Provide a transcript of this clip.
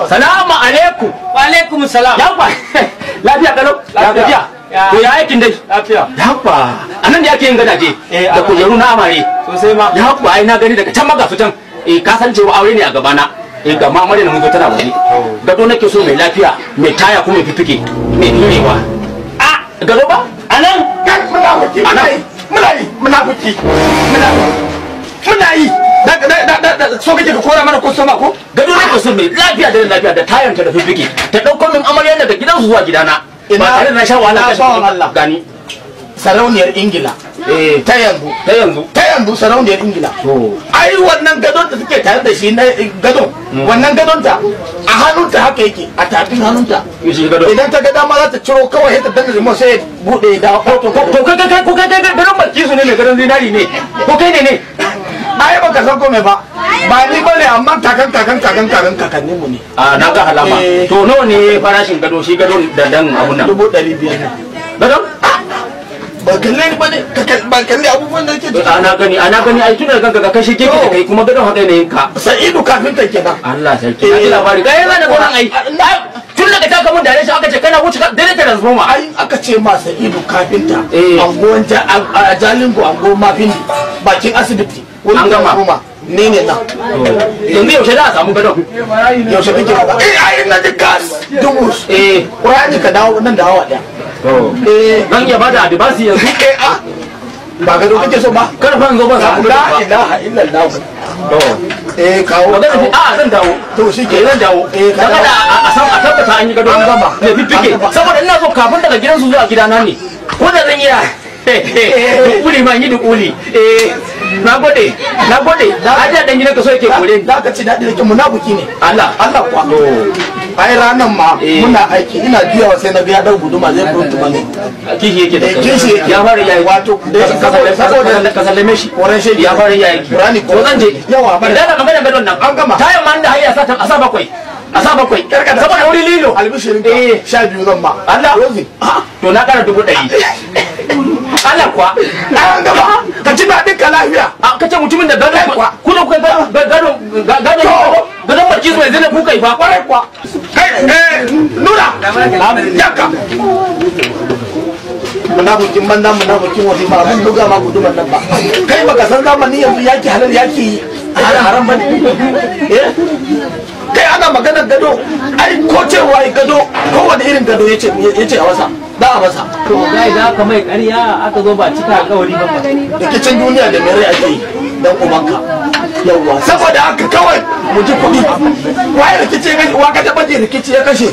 Salamu alaikum. Wa alaikum salam. Yawwa. Lafiya kalau? Lafiya. To ya aikin dai? Lafiya. Yawwa. Anan da yake yin gadaje da kujeru na amare. Sosai ma. Yawwa ai na gani daga can maga fitan. Ka san cewa aure ne a gabana. Ga ma amare mun zo tana waje. Gado nake so mai lafiya, mai taya kuma mai fifike, mai durewa. Gado ba? Anan. Muna yi. So kake ka kora mana kusa ko? Gado nake so mai lafiya da tayanta da fifike. Ta dauko min amarya daga gidansu zuwa gidana. Ba tare da na sha wahala Allah gani. Sarauniyar Ingila. Ta yanzu sarauniyar Ingila. Ai wannan gadon da suke tare da shi na gadon. Wannan gadon ta a hannunta haka yake, a tafin hannunta. Idan ta ga dama za ta ciro kawai ta danna remote sai bude da to kai gadon barki su ne mai gadon zinari ne. Ko kai ne? Ai baka san kome ba. Ba ni bane amma kakanni mu ne. Na ga halama. To nawa ne farashin gado shi gadon da dan abun nan? 500 ne. Gadon? Ba kalle ni bane, ba kalle abubuwan da yake da. Ana gani ai tun da kanka ka kashe keke da kai kuma gadon haka ne ka. Sa'idu kafin ta kenan. Allah sarki. Ai labari. Kai yana da gonan ai. Tun da ka taka mun da shi aka ce kana wuce dare ta transformer. Ai aka ce ma Sa'idu kafinta. Anguwan Jalingo anguwan Mafindi bakin asibiti. An gama. Ne nan. Yanzu yaushe za a samu gadon? Yaushe kake ba? Ai na ji gas dubu. Ƙurani ka dawo nan da hawa ɗaya. Zan iya bada adibasi yanzu? Ba gado kake so ba? Kada fa zo ban samu la ilaha illallah. Kawo. Zan dawo. To shi ke zan dawo. Daga da a san a tabbata an yi gado an gama. Ne fiffike. Saboda ina so kafin daga gidansu zuwa gidana ne. Ko da zan iya dukuli ma yi dukuli. Na gode. Ajiya dan gidanka so yake kore ni. Za ka ci daɗi da ke munafuki ne. Allah kuwa. Ai ranan ma muna aiki ina biyawa sai na biya dan guduma zai furta bane. Kishi yake da kishi ya fara yayi wato saboda ka sallame shi koran shi ya fara yayi Qur'ani ko zan je yawa bari da magana gadon nan an gama tayan man da hayya sa asa bakwai saboda wuri lilo albishirin ka 12 zan ma Allah to na kara 100 Allah kuwa an gama ka ci daɗin ka lafiya ka ce mutumin da gado kuna kuka gado barci su yanzu ne kuka yi fa kwarai kuwa kai nuna yaka munafikin banza munafikin wani ba mun buga ma guduman nan ba kai baka san zamani yanzu yaki halal yaki haram ba kai ana magana gado ai ko cewa gado kowane irin gado yace a masa da a masa to kai da aka mai ƙarya aka zo ba cika alƙawari ba rikicin duniya da mere ake yi dan ubanka yawwa saboda haka kawai mu ji kuɗi waye rikici wa ka taɓa rikici ya kashe